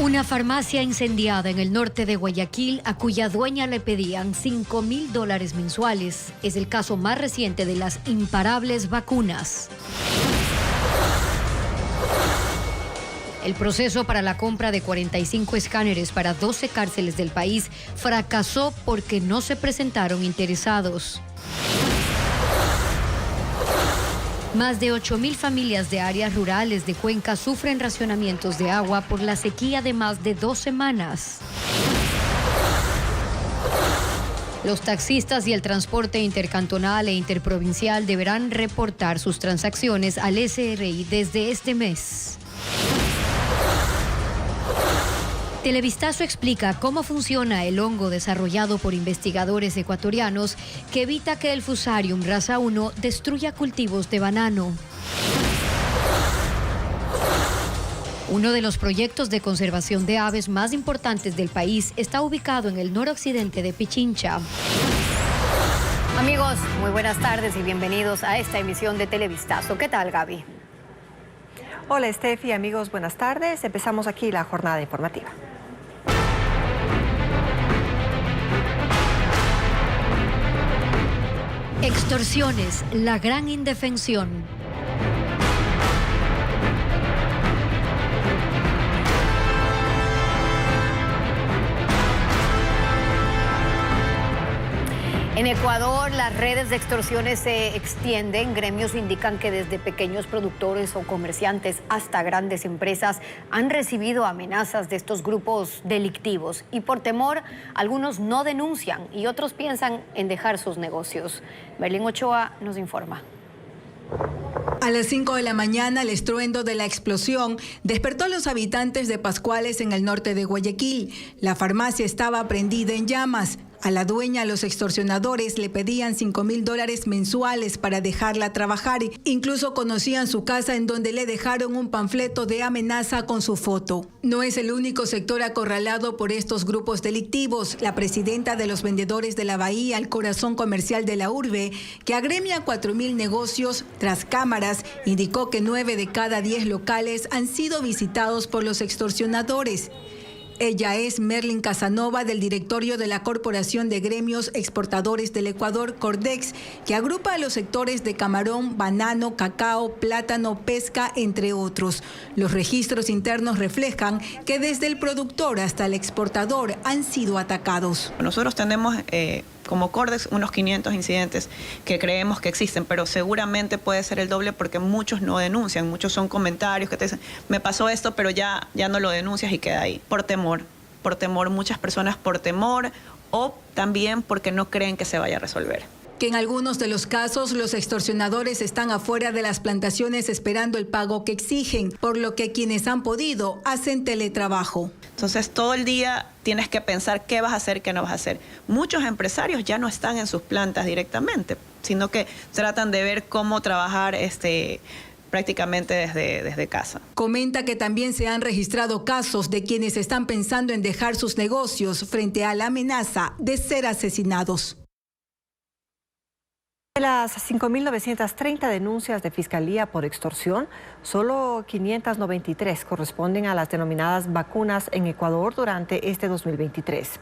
Una farmacia incendiada en el norte de Guayaquil, a cuya dueña le pedían $5,000 mensuales. Es el caso más reciente de las imparables vacunas. El proceso para la compra de 45 escáneres para 12 cárceles del país fracasó porque no se presentaron interesados. Más de 8,000 familias de áreas rurales de Cuenca sufren racionamientos de agua por la sequía de más de 2 semanas. Los taxistas y el transporte intercantonal e interprovincial deberán reportar sus transacciones al SRI desde este mes. Televistazo explica cómo funciona el hongo desarrollado por investigadores ecuatorianos que evita que el Fusarium raza 1 destruya cultivos de banano. Uno de los proyectos de conservación de aves más importantes del país está ubicado en el noroccidente de Pichincha. Amigos, muy buenas tardes y bienvenidos a esta emisión de Televistazo. ¿Qué tal, Gaby? Hola, Steffi, amigos, buenas tardes. Empezamos aquí la jornada informativa. Extorsiones, la gran indefensión. En Ecuador, las redes de extorsiones se extienden. Gremios indican que desde pequeños productores o comerciantes hasta grandes empresas han recibido amenazas de estos grupos delictivos. Y por temor, algunos no denuncian y otros piensan en dejar sus negocios. Berlín Ochoa nos informa. A las 5 de la mañana, el estruendo de la explosión despertó a los habitantes de Pascuales en el norte de Guayaquil. La farmacia estaba prendida en llamas. A la dueña, los extorsionadores le pedían $5,000 mensuales para dejarla trabajar. Incluso conocían su casa, en donde le dejaron un panfleto de amenaza con su foto. No es el único sector acorralado por estos grupos delictivos. La presidenta de los vendedores de la Bahía, el corazón comercial de la urbe, que agremia 4,000 negocios tras cámaras, indicó que 9 de cada 10 locales han sido visitados por los extorsionadores. Ella es Merlin Casanova, del directorio de la Corporación de Gremios Exportadores del Ecuador, Cordex, que agrupa a los sectores de camarón, banano, cacao, plátano, pesca, entre otros. Los registros internos reflejan que desde el productor hasta el exportador han sido atacados. Nosotros tenemos como Cordex unos 500 incidentes que creemos que existen, pero seguramente puede ser el doble porque muchos no denuncian, muchos son comentarios que te dicen, me pasó esto, pero ya no lo denuncias y queda ahí. Por temor, muchas personas por temor o también porque no creen que se vaya a resolver. Que en algunos de los casos los extorsionadores están afuera de las plantaciones esperando el pago que exigen, por lo que quienes han podido hacen teletrabajo. Entonces todo el día tienes que pensar qué vas a hacer, qué no vas a hacer. Muchos empresarios ya no están en sus plantas directamente, sino que tratan de ver cómo trabajar prácticamente desde casa. Comenta que también se han registrado casos de quienes están pensando en dejar sus negocios frente a la amenaza de ser asesinados. De las 5.930 denuncias de Fiscalía por extorsión, solo 593 corresponden a las denominadas vacunas en Ecuador durante este 2023.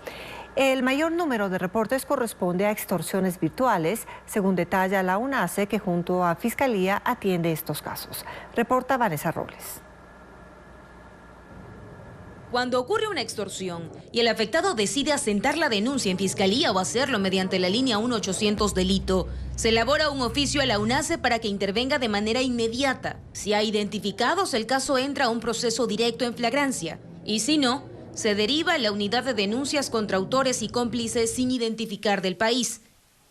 El mayor número de reportes corresponde a extorsiones virtuales, según detalla la UNACE, que junto a Fiscalía atiende estos casos. Reporta Vanessa Robles. Cuando ocurre una extorsión y el afectado decide asentar la denuncia en Fiscalía o hacerlo mediante la línea 1-800 delito, se elabora un oficio a la UNACE para que intervenga de manera inmediata. Si hay identificados, el caso entra a un proceso directo en flagrancia y si no, se deriva a la unidad de denuncias contra autores y cómplices sin identificar del país.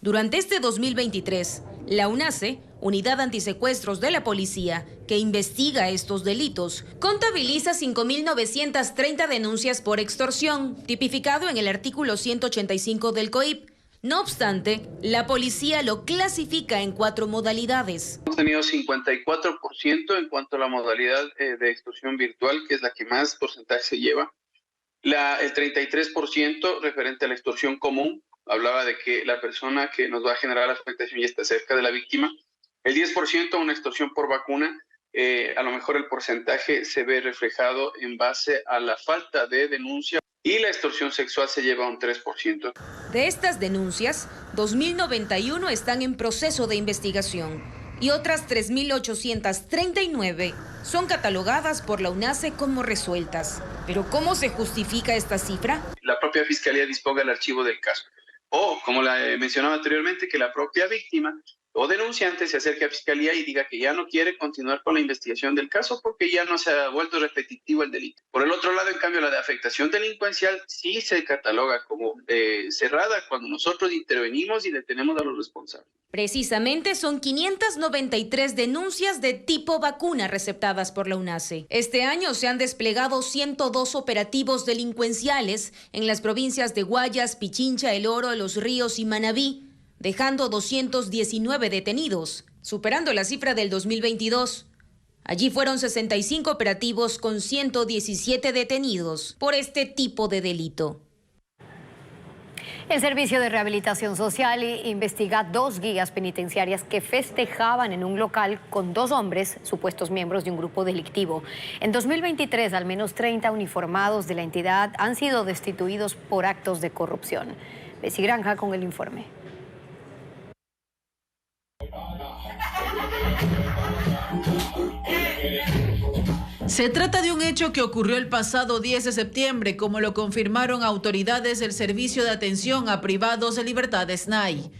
Durante este 2023, la UNACE, Unidad Antisecuestros de la Policía, que investiga estos delitos, contabiliza 5.930 denuncias por extorsión, tipificado en el artículo 185 del COIP. No obstante, la policía lo clasifica en 4 modalidades. Hemos tenido 54% en cuanto a la modalidad de extorsión virtual, que es la que más porcentaje se lleva. El 33% referente a la extorsión común, hablaba de que la persona que nos va a generar la afectación ya está cerca de la víctima. El 10% una extorsión por vacuna a lo mejor el porcentaje se ve reflejado en base a la falta de denuncia y la extorsión sexual se lleva a un 3%. De estas denuncias, 2.091 están en proceso de investigación y otras 3.839 son catalogadas por la UNACE como resueltas. ¿Pero cómo se justifica esta cifra? La propia Fiscalía disponga el archivo del caso. O, como la mencionaba anteriormente, que la propia víctima o denunciante se acerque a Fiscalía y diga que ya no quiere continuar con la investigación del caso porque ya no se ha vuelto repetitivo el delito. Por el otro lado, en cambio, la de afectación delincuencial sí se cataloga como cerrada cuando nosotros intervenimos y detenemos a los responsables. Precisamente son 593 denuncias de tipo vacuna receptadas por la UNACE. Este año se han desplegado 102 operativos delincuenciales en las provincias de Guayas, Pichincha, El Oro, Los Ríos y Manabí, dejando 219 detenidos, superando la cifra del 2022. Allí fueron 65 operativos con 117 detenidos por este tipo de delito. El Servicio de Rehabilitación Social investiga 2 guías penitenciarias que festejaban en un local con 2 hombres, supuestos miembros de un grupo delictivo. En 2023, al menos 30 uniformados de la entidad han sido destituidos por actos de corrupción. Bessie Granja con el informe. Se trata de un hecho que ocurrió el pasado 10 de septiembre, como lo confirmaron autoridades del Servicio de Atención a Privados de Libertad de SNAI.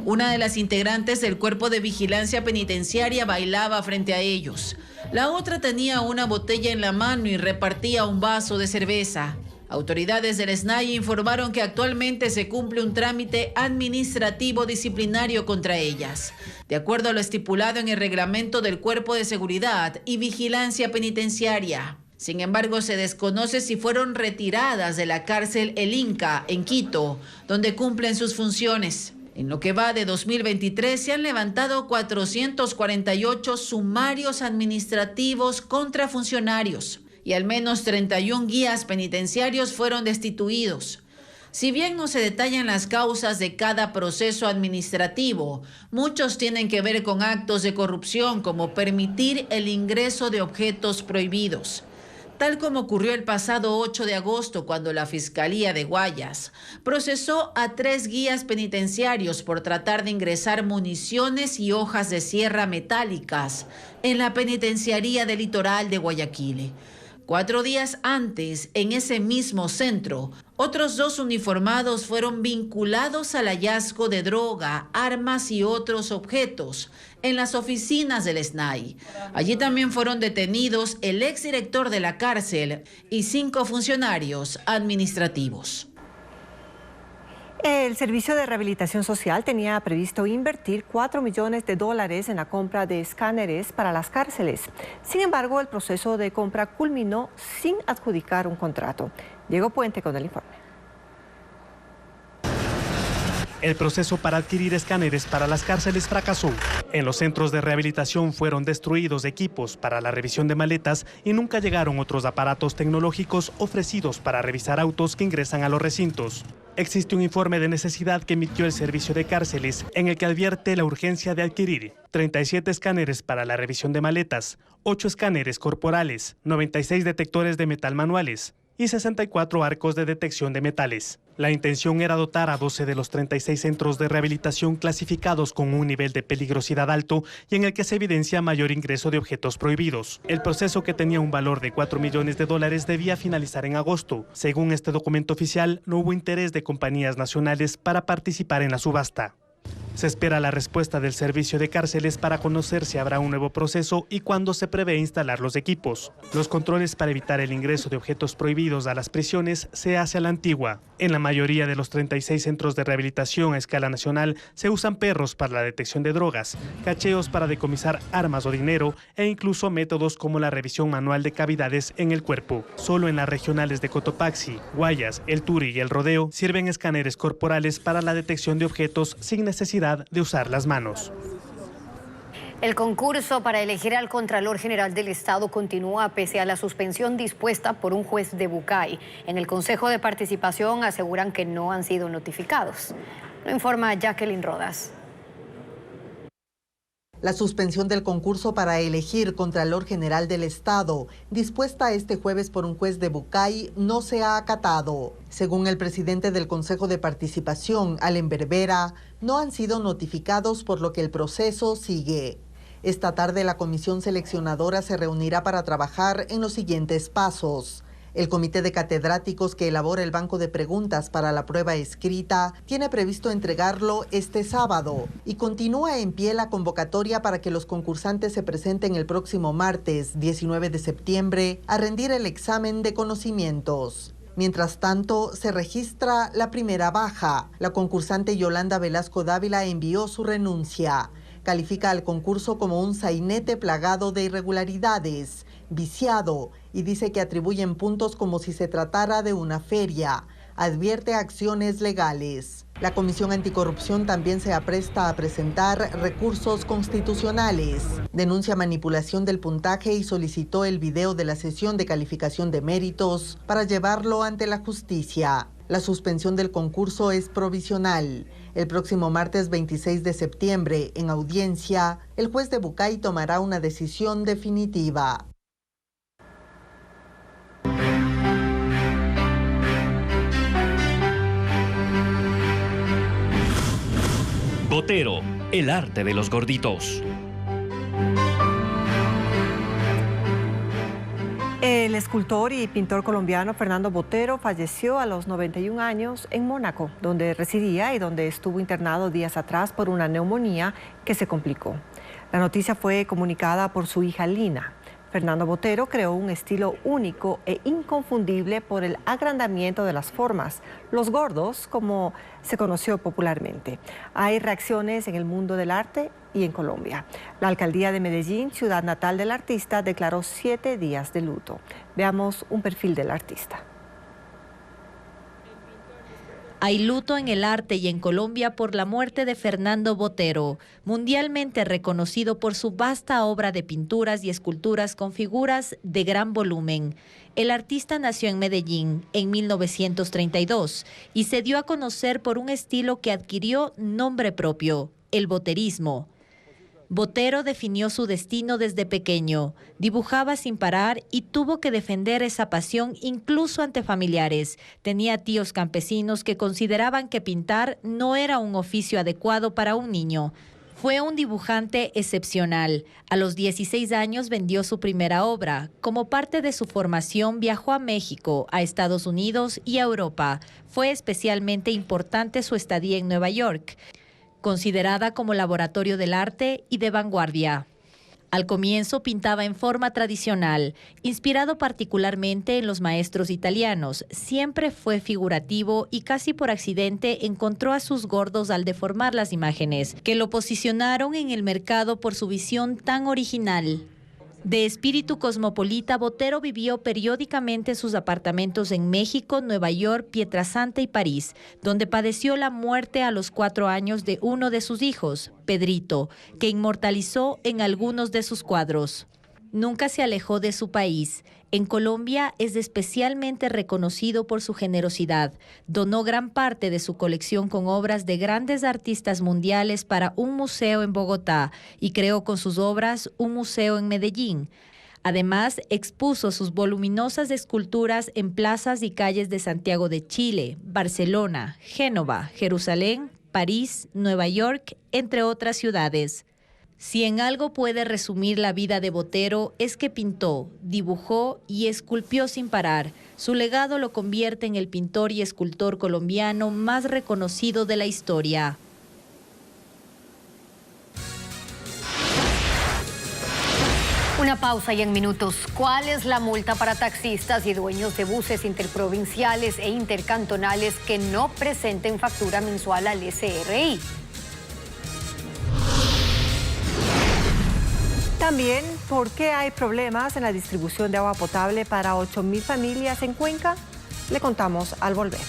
Una de las integrantes del Cuerpo de Vigilancia Penitenciaria bailaba frente a ellos. La otra tenía una botella en la mano y repartía un vaso de cerveza. Autoridades del SNAI informaron que actualmente se cumple un trámite administrativo disciplinario contra ellas, de acuerdo a lo estipulado en el reglamento del Cuerpo de Seguridad y Vigilancia Penitenciaria. Sin embargo, se desconoce si fueron retiradas de la cárcel El Inca, en Quito, donde cumplen sus funciones. En lo que va de 2023 se han levantado 448 sumarios administrativos contra funcionarios y al menos 31 guías penitenciarios fueron destituidos. Si bien no se detallan las causas de cada proceso administrativo, muchos tienen que ver con actos de corrupción como permitir el ingreso de objetos prohibidos. Tal como ocurrió el pasado 8 de agosto cuando la Fiscalía de Guayas procesó a 3 guías penitenciarios por tratar de ingresar municiones y hojas de sierra metálicas en la penitenciaría del litoral de Guayaquil. 4 días antes, en ese mismo centro, otros 2 uniformados fueron vinculados al hallazgo de droga, armas y otros objetos en las oficinas del SNAI. Allí también fueron detenidos el exdirector de la cárcel y 5 funcionarios administrativos. El Servicio de Rehabilitación Social tenía previsto invertir $4 millones en la compra de escáneres para las cárceles. Sin embargo, el proceso de compra culminó sin adjudicar un contrato. Diego Puente con el informe. El proceso para adquirir escáneres para las cárceles fracasó. En los centros de rehabilitación fueron destruidos equipos para la revisión de maletas y nunca llegaron otros aparatos tecnológicos ofrecidos para revisar autos que ingresan a los recintos. Existe un informe de necesidad que emitió el Servicio de Cárceles en el que advierte la urgencia de adquirir 37 escáneres para la revisión de maletas, 8 escáneres corporales, 96 detectores de metal manuales y 64 arcos de detección de metales. La intención era dotar a 12 de los 36 centros de rehabilitación clasificados con un nivel de peligrosidad alto y en el que se evidencia mayor ingreso de objetos prohibidos. El proceso, que tenía un valor de $4 millones, debía finalizar en agosto. Según este documento oficial, no hubo interés de compañías nacionales para participar en la subasta. Se espera la respuesta del Servicio de Cárceles para conocer si habrá un nuevo proceso y cuándo se prevé instalar los equipos. Los controles para evitar el ingreso de objetos prohibidos a las prisiones se hace a la antigua. En la mayoría de los 36 centros de rehabilitación a escala nacional se usan perros para la detección de drogas, cacheos para decomisar armas o dinero e incluso métodos como la revisión manual de cavidades en el cuerpo. Solo en las regionales de Cotopaxi, Guayas, El Turi y El Rodeo sirven escáneres corporales para la detección de objetos sin necesidad de usar las manos. El concurso para elegir al Contralor General del Estado continúa pese a la suspensión dispuesta por un juez de Bucay. En el Consejo de Participación aseguran que no han sido notificados. Lo informa Jacqueline Rodas. La suspensión del concurso para elegir Contralor General del Estado, dispuesta este jueves por un juez de Bucay, no se ha acatado. Según el presidente del Consejo de Participación, Allen Berbera, no han sido notificados, por lo que el proceso sigue. Esta tarde la comisión seleccionadora se reunirá para trabajar en los siguientes pasos. El comité de catedráticos que elabora el banco de preguntas para la prueba escrita tiene previsto entregarlo este sábado y continúa en pie la convocatoria para que los concursantes se presenten el próximo martes 19 de septiembre a rendir el examen de conocimientos. Mientras tanto, se registra la primera baja. La concursante Yolanda Velasco Dávila envió su renuncia. Califica al concurso como un sainete plagado de irregularidades, viciado, y dice que atribuyen puntos como si se tratara de una feria. Advierte acciones legales. La Comisión Anticorrupción también se apresta a presentar recursos constitucionales. Denuncia manipulación del puntaje y solicitó el video de la sesión de calificación de méritos para llevarlo ante la justicia. La suspensión del concurso es provisional. El próximo martes 26 de septiembre, en audiencia, el juez de Bucay tomará una decisión definitiva. Botero, el arte de los gorditos. El escultor y pintor colombiano Fernando Botero falleció a los 91 años en Mónaco, donde residía y donde estuvo internado días atrás por una neumonía que se complicó. La noticia fue comunicada por su hija Lina. Fernando Botero creó un estilo único e inconfundible por el agrandamiento de las formas, los gordos, como se conoció popularmente. Hay reacciones en el mundo del arte y en Colombia. La alcaldía de Medellín, ciudad natal del artista, declaró 7 días de luto. Veamos un perfil del artista. Hay luto en el arte y en Colombia por la muerte de Fernando Botero, mundialmente reconocido por su vasta obra de pinturas y esculturas con figuras de gran volumen. El artista nació en Medellín en 1932 y se dio a conocer por un estilo que adquirió nombre propio, el boterismo. Botero definió su destino desde pequeño, dibujaba sin parar y tuvo que defender esa pasión incluso ante familiares. Tenía tíos campesinos que consideraban que pintar no era un oficio adecuado para un niño. Fue un dibujante excepcional. A los 16 años vendió su primera obra. Como parte de su formación viajó a México, a Estados Unidos y a Europa. Fue especialmente importante su estadía en Nueva York, considerada como laboratorio del arte y de vanguardia. Al comienzo pintaba en forma tradicional, inspirado particularmente en los maestros italianos. Siempre fue figurativo y casi por accidente encontró a sus gordos al deformar las imágenes, que lo posicionaron en el mercado por su visión tan original. De espíritu cosmopolita, Botero vivió periódicamente en sus apartamentos en México, Nueva York, Pietrasanta y París, donde padeció la muerte a los 4 años de uno de sus hijos, Pedrito, que inmortalizó en algunos de sus cuadros. Nunca se alejó de su país. En Colombia es especialmente reconocido por su generosidad. Donó gran parte de su colección con obras de grandes artistas mundiales para un museo en Bogotá y creó con sus obras un museo en Medellín. Además, expuso sus voluminosas esculturas en plazas y calles de Santiago de Chile, Barcelona, Génova, Jerusalén, París, Nueva York, entre otras ciudades. Si en algo puede resumir la vida de Botero es que pintó, dibujó y esculpió sin parar. Su legado lo convierte en el pintor y escultor colombiano más reconocido de la historia. Una pausa y en minutos. ¿Cuál es la multa para taxistas y dueños de buses interprovinciales e intercantonales que no presenten factura mensual al SRI? También, ¿por qué hay problemas en la distribución de agua potable para 8.000 familias en Cuenca? Le contamos al volver.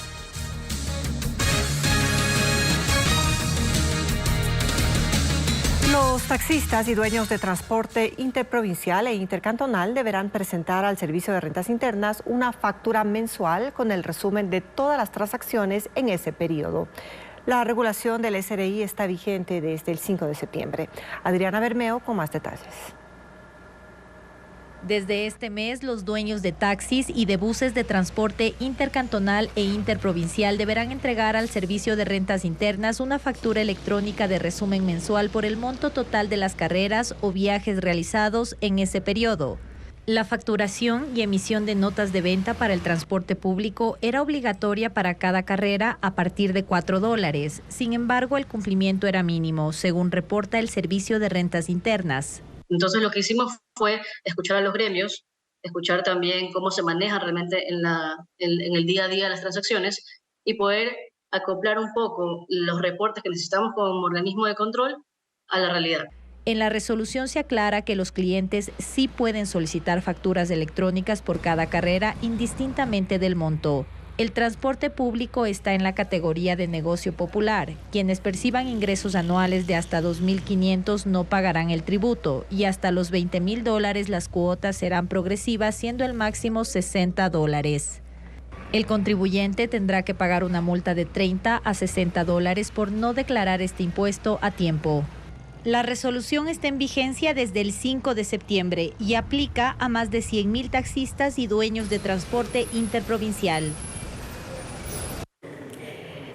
Los taxistas y dueños de transporte interprovincial e intercantonal deberán presentar al Servicio de Rentas Internas una factura mensual con el resumen de todas las transacciones en ese periodo. La regulación del SRI está vigente desde el 5 de septiembre. Adriana Bermeo con más detalles. Desde este mes, los dueños de taxis y de buses de transporte intercantonal e interprovincial deberán entregar al Servicio de Rentas Internas una factura electrónica de resumen mensual por el monto total de las carreras o viajes realizados en ese periodo. La facturación y emisión de notas de venta para el transporte público era obligatoria para cada carrera a partir de $4. Sin embargo, el cumplimiento era mínimo, según reporta el Servicio de Rentas Internas. Entonces lo que hicimos fue escuchar a los gremios, escuchar también cómo se manejan realmente en el día a día las transacciones y poder acoplar un poco los reportes que necesitamos como organismo de control a la realidad. En la resolución se aclara que los clientes sí pueden solicitar facturas electrónicas por cada carrera indistintamente del monto. El transporte público está en la categoría de negocio popular. Quienes perciban ingresos anuales de hasta $2.500 no pagarán el tributo y hasta los $20,000 las cuotas serán progresivas, siendo el máximo $60. El contribuyente tendrá que pagar una multa de $30 a $60 por no declarar este impuesto a tiempo. La resolución está en vigencia desde el 5 de septiembre y aplica a más de 100,000 taxistas y dueños de transporte interprovincial.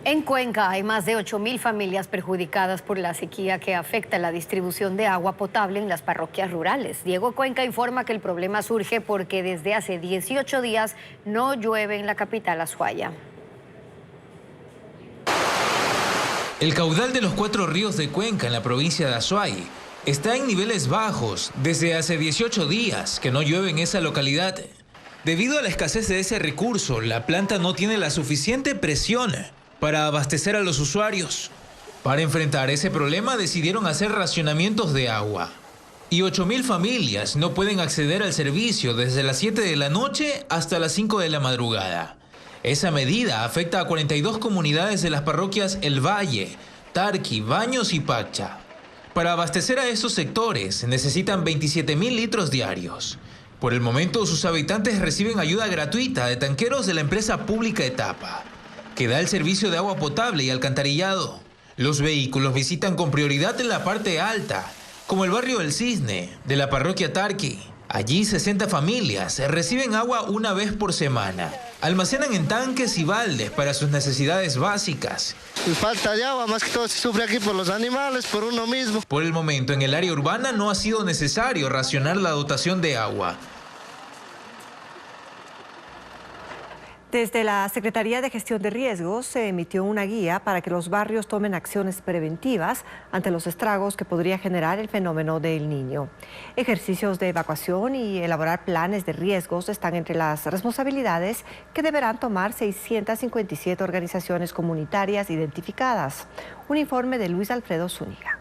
En Cuenca hay más de 8,000 familias perjudicadas por la sequía que afecta la distribución de agua potable en las parroquias rurales. Diego Cuenca informa que el problema surge porque desde hace 18 días no llueve en la capital Azuaya. El caudal de los 4 ríos de Cuenca en la provincia de Azuay está en niveles bajos desde hace 18 días que no llueve en esa localidad. Debido a la escasez de ese recurso, la planta no tiene la suficiente presión para abastecer a los usuarios. Para enfrentar ese problema decidieron hacer racionamientos de agua. Y 8,000 familias no pueden acceder al servicio desde las 7 de la noche hasta las 5 de la madrugada. Esa medida afecta a 42 comunidades de las parroquias El Valle, Tarqui, Baños y Pacha. Para abastecer a esos sectores necesitan 27,000 litros diarios. Por el momento sus habitantes reciben ayuda gratuita de tanqueros de la empresa pública Etapa, que da el servicio de agua potable y alcantarillado. Los vehículos visitan con prioridad en la parte alta, como el barrio El Cisne, de la parroquia Tarqui. Allí 60 familias reciben agua una vez por semana. Almacenan en tanques y baldes para sus necesidades básicas. Falta de agua, más que todo se sufre aquí por los animales, por uno mismo. Por el momento en el área urbana no ha sido necesario racionar la dotación de agua. Desde la Secretaría de Gestión de Riesgos se emitió una guía para que los barrios tomen acciones preventivas ante los estragos que podría generar el fenómeno del Niño. Ejercicios de evacuación y elaborar planes de riesgos están entre las responsabilidades que deberán tomar 657 organizaciones comunitarias identificadas. Un informe de Luis Alfredo Zúñiga.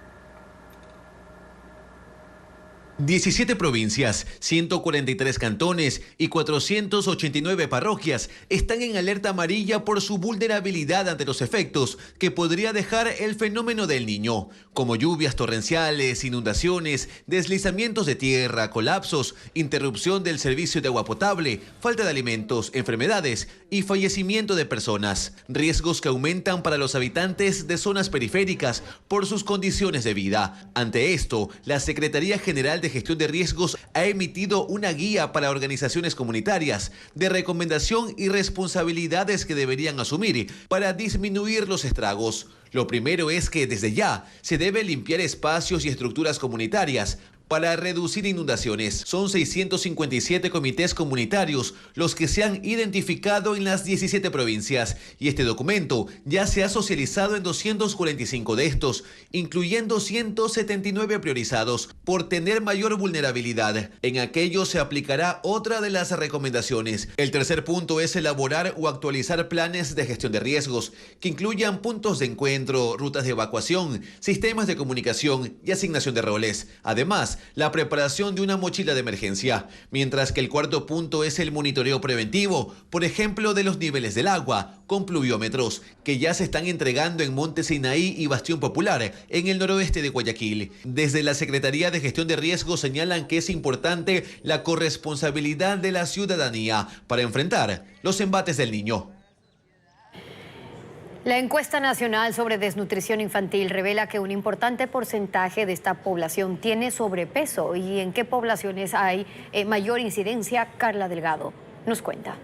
17 provincias, 143 cantones y 489 parroquias están en alerta amarilla por su vulnerabilidad ante los efectos que podría dejar el fenómeno del Niño, como lluvias torrenciales, inundaciones, deslizamientos de tierra, colapsos, interrupción del servicio de agua potable, falta de alimentos, enfermedades y fallecimiento de personas. Riesgos que aumentan para los habitantes de zonas periféricas por sus condiciones de vida. Ante esto, la Secretaría General de Gestión de Riesgos ha emitido una guía para organizaciones comunitarias de recomendación y responsabilidades que deberían asumir para disminuir los estragos. Lo primero es que desde ya se debe limpiar espacios y estructuras comunitarias para reducir inundaciones. Son 657 comités comunitarios los que se han identificado en las 17 provincias y este documento ya se ha socializado en 245 de estos, incluyendo 179 priorizados por tener mayor vulnerabilidad. En aquellos se aplicará otra de las recomendaciones. El tercer punto es elaborar o actualizar planes de gestión de riesgos que incluyan puntos de encuentro, rutas de evacuación, sistemas de comunicación y asignación de roles. Además, la preparación de una mochila de emergencia, mientras que el cuarto punto es el monitoreo preventivo, por ejemplo, de los niveles del agua, con pluviómetros, que ya se están entregando en Monte Sinaí y Bastión Popular, en el noroeste de Guayaquil. Desde la Secretaría de Gestión de Riesgos señalan que es importante la corresponsabilidad de la ciudadanía para enfrentar los embates del Niño. La encuesta nacional sobre desnutrición infantil revela que un importante porcentaje de esta población tiene sobrepeso. ¿Y en qué poblaciones hay mayor incidencia? Carla Delgado nos cuenta.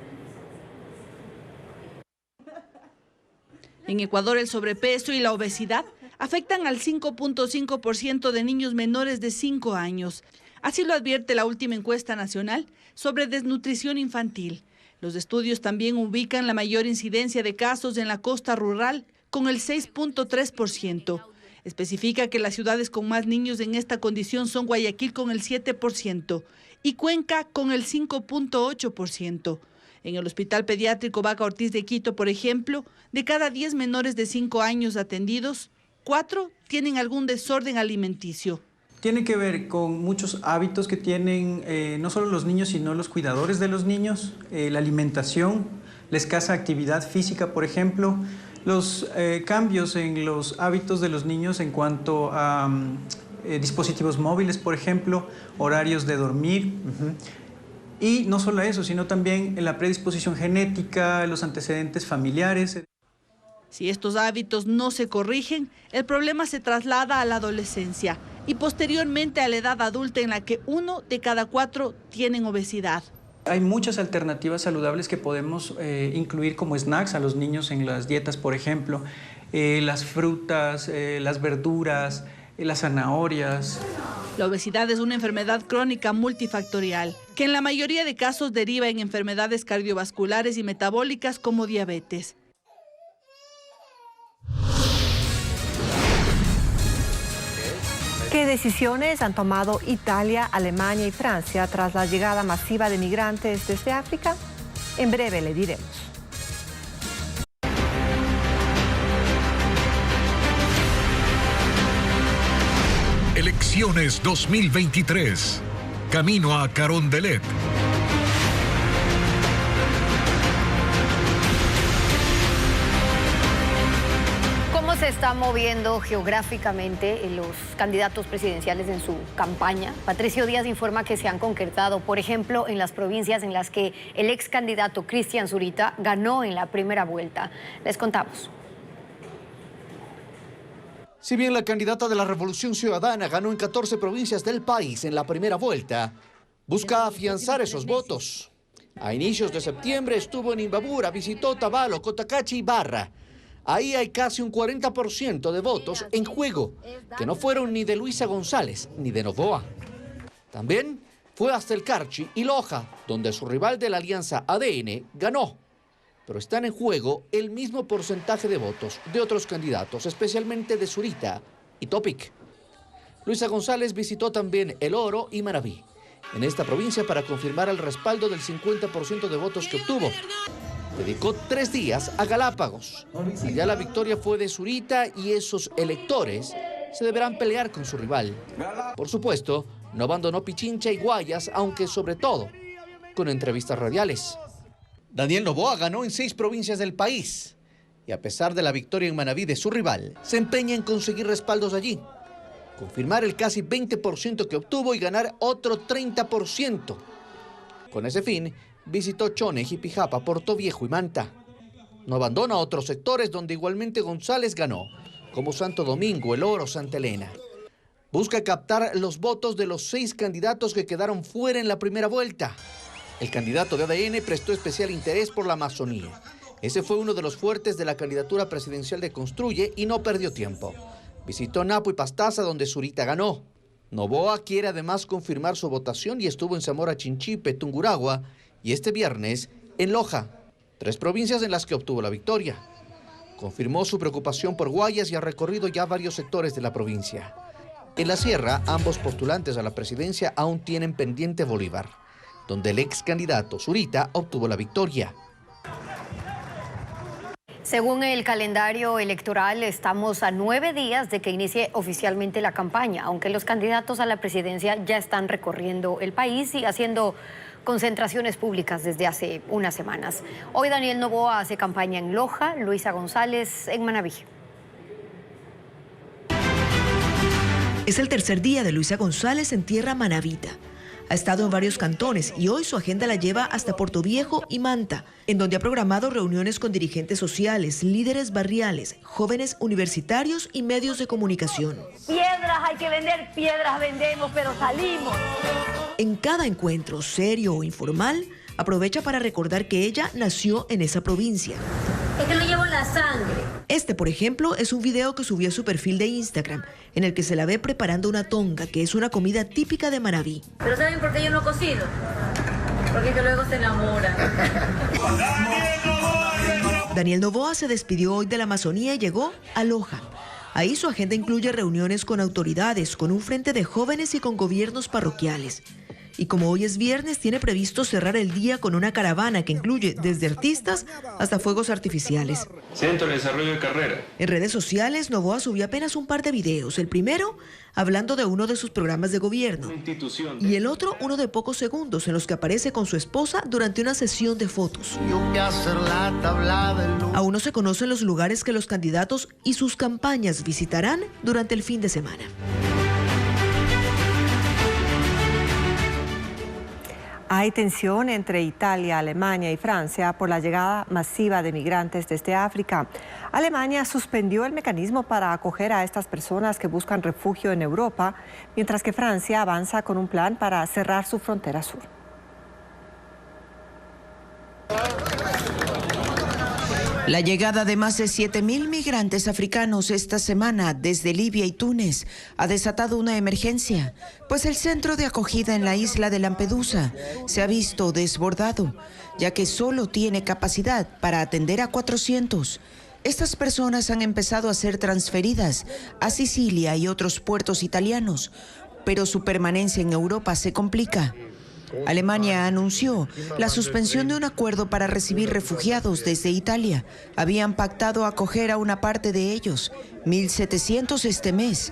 En Ecuador, el sobrepeso y la obesidad afectan al 5.5% de niños menores de 5 años. Así lo advierte la última encuesta nacional sobre desnutrición infantil. Los estudios también ubican la mayor incidencia de casos en la costa rural, con el 6.3%. Especifica que las ciudades con más niños en esta condición son Guayaquil con el 7% y Cuenca con el 5.8%. En el Hospital Pediátrico Vaca Ortiz de Quito, por ejemplo, de cada 10 menores de 5 años atendidos, 4 tienen algún desorden alimenticio. Tiene que ver con muchos hábitos que tienen no solo los niños, sino los cuidadores de los niños, la alimentación, la escasa actividad física, por ejemplo, los cambios en los hábitos de los niños en cuanto a dispositivos móviles, por ejemplo, horarios de dormir. Y no solo eso, sino también en la predisposición genética, los antecedentes familiares. Si estos hábitos no se corrigen, el problema se traslada a la adolescencia y posteriormente a la edad adulta, en la que 1 de cada 4 tienen obesidad. Hay muchas alternativas saludables que podemos incluir como snacks a los niños en las dietas, por ejemplo, las frutas, las verduras, las zanahorias. La obesidad es una enfermedad crónica multifactorial, que en la mayoría de casos deriva en enfermedades cardiovasculares y metabólicas como diabetes. ¿Qué decisiones han tomado Italia, Alemania y Francia tras la llegada masiva de migrantes desde África? En breve le diremos. Elecciones 2023. Camino a Carondelet. ¿Cómo se está moviendo geográficamente los candidatos presidenciales en su campaña? Patricio Díaz informa que se han concretado, por ejemplo, en las provincias en las que el ex candidato Cristian Zurita ganó en la primera vuelta. Les contamos. Si bien la candidata de la Revolución Ciudadana ganó en 14 provincias del país en la primera vuelta, busca afianzar esos votos. A inicios de septiembre estuvo en Imbabura, visitó Tabalo, Cotacachi y Barra. Ahí hay casi un 40% de votos en juego, que no fueron ni de Luisa González ni de Novoa. También fue hasta el Carchi y Loja, donde su rival de la alianza ADN ganó. Pero están en juego el mismo porcentaje de votos de otros candidatos, especialmente de Zurita y Topic. Luisa González visitó también El Oro y Manabí, en esta provincia, para confirmar el respaldo del 50% de votos que obtuvo. Dedicó 3 días a Galápagos. Allá la victoria fue de Zurita y esos electores se deberán pelear con su rival. Por supuesto, no abandonó Pichincha y Guayas, aunque sobre todo con entrevistas radiales. Daniel Noboa ganó en 6 provincias del país y a pesar de la victoria en Manabí de su rival, se empeña en conseguir respaldos allí, confirmar el casi 20% que obtuvo y ganar otro 30%. Con ese fin, visitó Chone, Jipijapa, Puerto Viejo y Manta. No abandona otros sectores donde igualmente González ganó, como Santo Domingo, El Oro, Santa Elena. Busca captar los votos de los 6 candidatos que quedaron fuera en la primera vuelta. El candidato de ADN prestó especial interés por la Amazonía. Ese fue uno de los fuertes de la candidatura presidencial de Construye y no perdió tiempo. Visitó Napo y Pastaza, donde Zurita ganó. Noboa quiere además confirmar su votación y estuvo en Zamora Chinchipe, Tungurahua y este viernes en Loja, 3 provincias en las que obtuvo la victoria. Confirmó su preocupación por Guayas y ha recorrido ya varios sectores de la provincia. En la sierra, ambos postulantes a la presidencia aún tienen pendiente Bolívar, donde el ex candidato Zurita obtuvo la victoria. Según el calendario electoral, estamos a 9 días de que inicie oficialmente la campaña, aunque los candidatos a la presidencia ya están recorriendo el país y haciendo concentraciones públicas desde hace unas semanas. Hoy Daniel Noboa hace campaña en Loja, Luisa González en Manabí. Es el tercer día de Luisa González en tierra manabita. Ha estado en varios cantones y hoy su agenda la lleva hasta Portoviejo y Manta, en donde ha programado reuniones con dirigentes sociales, líderes barriales, jóvenes universitarios y medios de comunicación. Piedras hay que vender, piedras vendemos, pero salimos. En cada encuentro, serio o informal, aprovecha para recordar que ella nació en esa provincia. Es que lo llevo en la sangre. Este, por ejemplo, es un video que subió a su perfil de Instagram, en el que se la ve preparando una tonga, que es una comida típica de Manabí. ¿Pero saben por qué yo no cocino? Porque que luego se enamora. Daniel Novoa se despidió hoy de la Amazonía y llegó a Loja. Ahí su agenda incluye reuniones con autoridades, con un frente de jóvenes y con gobiernos parroquiales. Y como hoy es viernes, tiene previsto cerrar el día con una caravana que incluye desde artistas hasta fuegos artificiales. Centro de Desarrollo de Carrera. En redes sociales, Novoa subió apenas un par de videos. El primero, hablando de uno de sus programas de gobierno. Y el otro, uno de pocos segundos, en los que aparece con su esposa durante una sesión de fotos. Aún no se conocen los lugares que los candidatos y sus campañas visitarán durante el fin de semana. Hay tensión entre Italia, Alemania y Francia por la llegada masiva de migrantes desde África. Alemania suspendió el mecanismo para acoger a estas personas que buscan refugio en Europa, mientras que Francia avanza con un plan para cerrar su frontera sur. La llegada de más de 7.000 migrantes africanos esta semana desde Libia y Túnez ha desatado una emergencia, pues el centro de acogida en la isla de Lampedusa se ha visto desbordado, ya que solo tiene capacidad para atender a 400. Estas personas han empezado a ser transferidas a Sicilia y otros puertos italianos, pero su permanencia en Europa se complica. Alemania anunció la suspensión de un acuerdo para recibir refugiados desde Italia. Habían pactado acoger a una parte de ellos, 1.700 este mes,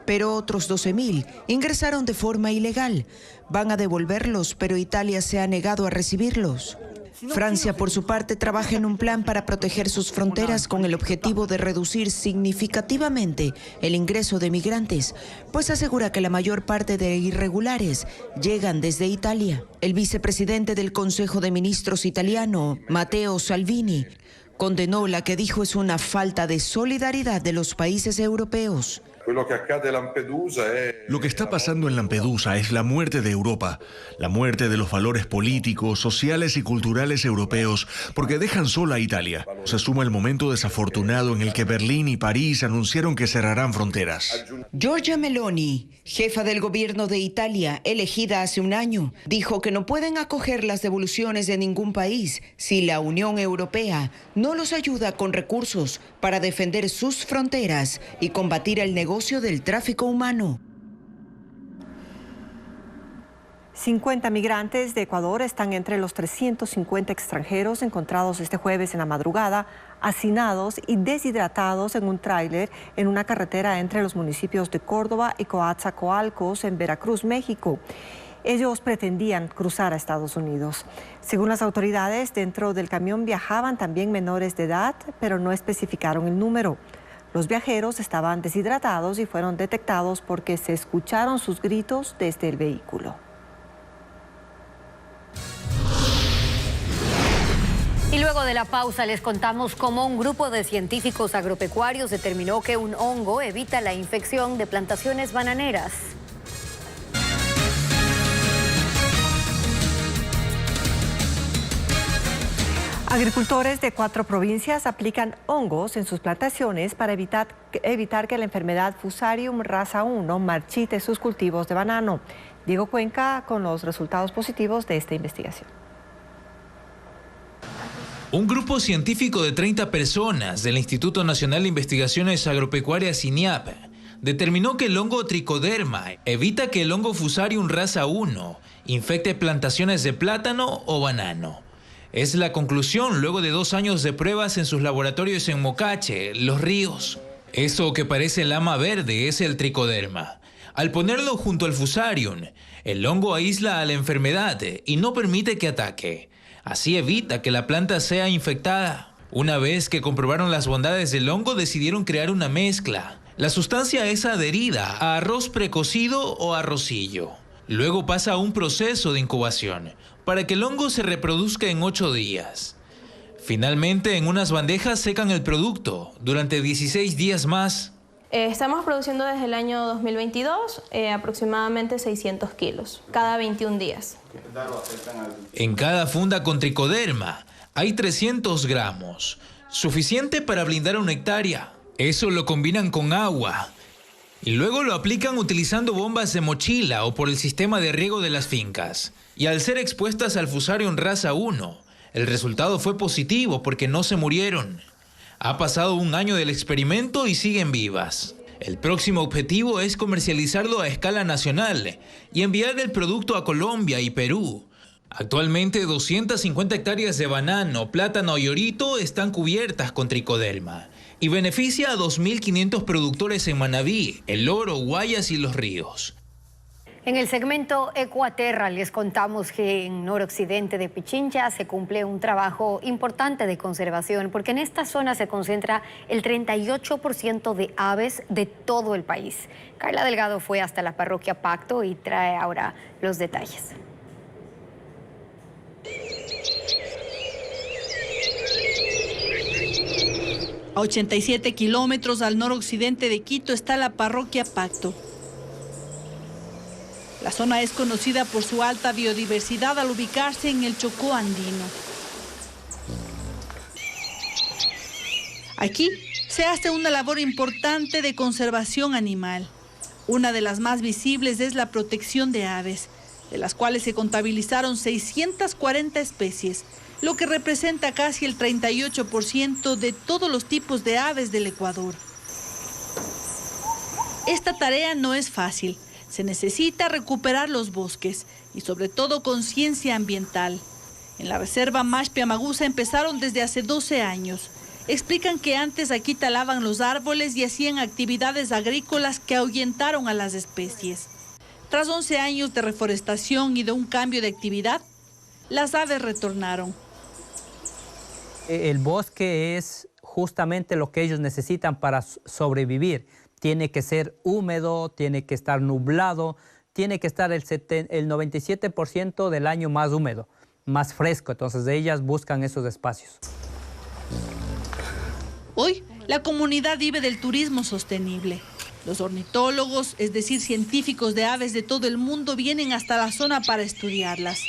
pero otros 12.000 ingresaron de forma ilegal. Van a devolverlos, pero Italia se ha negado a recibirlos. Francia, por su parte, trabaja en un plan para proteger sus fronteras con el objetivo de reducir significativamente el ingreso de migrantes, pues asegura que la mayor parte de irregulares llegan desde Italia. El vicepresidente del Consejo de Ministros italiano, Matteo Salvini, condenó la que dijo es una falta de solidaridad de los países europeos. Lo que está pasando en Lampedusa es la muerte de Europa, la muerte de los valores políticos, sociales y culturales europeos, porque dejan sola a Italia. Se suma el momento desafortunado en el que Berlín y París anunciaron que cerrarán fronteras. Giorgia Meloni, jefa del gobierno de Italia, elegida hace un año, dijo que no pueden acoger las devoluciones de ningún país si la Unión Europea no los ayuda con recursos para defender sus fronteras y combatir el negocio del tráfico humano. 50 migrantes de Ecuador están entre los 350 extranjeros encontrados este jueves en la madrugada, hacinados y deshidratados en un tráiler en una carretera entre los municipios de Córdoba y Coatzacoalcos, en Veracruz, México. Ellos pretendían cruzar a Estados Unidos. Según las autoridades, dentro del camión viajaban también menores de edad, pero no especificaron el número. Los viajeros estaban deshidratados y fueron detectados porque se escucharon sus gritos desde el vehículo. Y luego de la pausa les contamos cómo un grupo de científicos agropecuarios determinó que un hongo evita la infección de plantaciones bananeras. Agricultores de 4 provincias aplican hongos en sus plantaciones para evitar que la enfermedad Fusarium raza 1 marchite sus cultivos de banano. Diego Cuenca con los resultados positivos de esta investigación. Un grupo científico de 30 personas del Instituto Nacional de Investigaciones Agropecuarias INIAP determinó que el hongo Trichoderma evita que el hongo Fusarium raza 1 infecte plantaciones de plátano o banano. Es la conclusión luego de 2 años de pruebas en sus laboratorios en Mocache, Los Ríos. Eso que parece lama verde es el tricoderma. Al ponerlo junto al Fusarium, el hongo aísla a la enfermedad y no permite que ataque. Así evita que la planta sea infectada. Una vez que comprobaron las bondades del hongo, decidieron crear una mezcla. La sustancia es adherida a arroz precocido o arrocillo. Luego pasa a un proceso de incubación para que el hongo se reproduzca en 8 días. Finalmente, en unas bandejas secan el producto durante 16 días más. Estamos produciendo desde el año 2022 aproximadamente 600 kilos, cada 21 días. En cada funda con tricoderma hay 300 gramos, suficiente para blindar una hectárea. Eso lo combinan con agua y luego lo aplican utilizando bombas de mochila o por el sistema de riego de las fincas. Y al ser expuestas al Fusarium raza 1, el resultado fue positivo porque no se murieron. Ha pasado un año del experimento y siguen vivas. El próximo objetivo es comercializarlo a escala nacional y enviar el producto a Colombia y Perú. Actualmente 250 hectáreas de banano, plátano y orito están cubiertas con tricoderma y beneficia a 2.500 productores en Manabí, El Oro, Guayas y Los Ríos. En el segmento Ecuaterra les contamos que en noroccidente de Pichincha se cumple un trabajo importante de conservación porque en esta zona se concentra el 38% de aves de todo el país. Carla Delgado fue hasta la parroquia Pacto y trae ahora los detalles. A 87 kilómetros al noroccidente de Quito está la parroquia Pacto. La zona es conocida por su alta biodiversidad al ubicarse en el Chocó andino. Aquí se hace una labor importante de conservación animal. Una de las más visibles es la protección de aves, de las cuales se contabilizaron 640 especies, lo que representa casi el 38% de todos los tipos de aves del Ecuador. Esta tarea no es fácil. Se necesita recuperar los bosques y sobre todo conciencia ambiental. En la reserva Mashpi-Amagusa empezaron desde hace 12 años. Explican que antes aquí talaban los árboles y hacían actividades agrícolas que ahuyentaron a las especies. Tras 11 años de reforestación y de un cambio de actividad, las aves retornaron. El bosque es justamente lo que ellos necesitan para sobrevivir. Tiene que ser húmedo, tiene que estar nublado, tiene que estar el 97% del año más húmedo, más fresco. Entonces ellas buscan esos espacios. Hoy, la comunidad vive del turismo sostenible. Los ornitólogos, es decir, científicos de aves de todo el mundo, vienen hasta la zona para estudiarlas.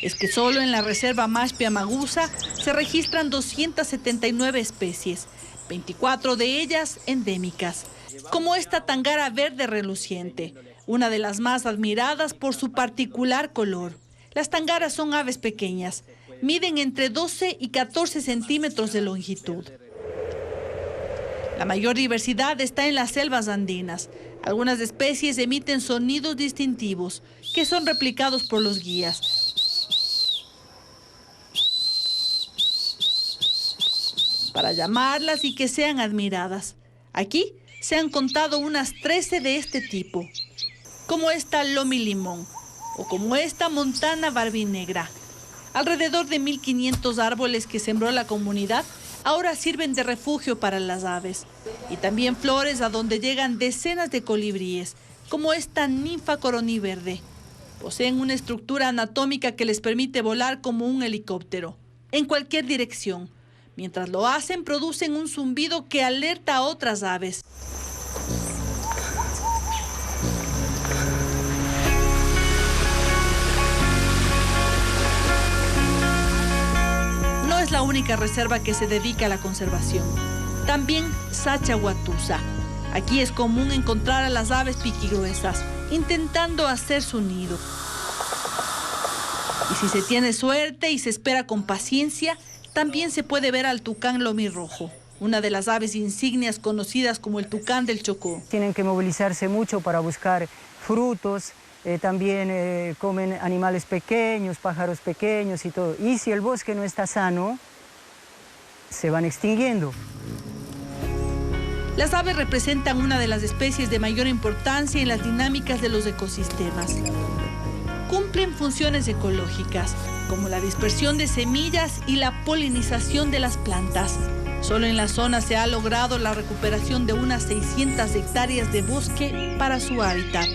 Es que solo en la reserva Mashpi-Amagusa se registran 279 especies, 24 de ellas endémicas, como esta tangara verde reluciente, una de las más admiradas por su particular color. Las tangaras son aves pequeñas, miden entre 12 y 14 centímetros de longitud. La mayor diversidad está en las selvas andinas. Algunas especies emiten sonidos distintivos que son replicados por los guías. Para llamarlas y que sean admiradas. Aquí se han contado unas 13 de este tipo, como esta Lomi Limón o como esta Montana Barbinegra. Alrededor de 1.500 árboles que sembró la comunidad ahora sirven de refugio para las aves. Y también flores a donde llegan decenas de colibríes, como esta ninfa coroní verde. Poseen una estructura anatómica que les permite volar como un helicóptero, en cualquier dirección. Mientras lo hacen, producen un zumbido que alerta a otras aves. No es la única reserva que se dedica a la conservación. También Sachahuatusa. Aquí es común encontrar a las aves piquigruesas, intentando hacer su nido. Y si se tiene suerte y se espera con paciencia, también se puede ver al tucán lomirrojo, una de las aves insignias conocidas como el tucán del Chocó. Tienen que movilizarse mucho para buscar frutos, también comen animales pequeños, pájaros pequeños y todo. Y si el bosque no está sano, se van extinguiendo. Las aves representan una de las especies de mayor importancia en las dinámicas de los ecosistemas. Cumplen funciones ecológicas, como la dispersión de semillas y la polinización de las plantas. Solo en la zona se ha logrado la recuperación de unas 600 hectáreas de bosque para su hábitat.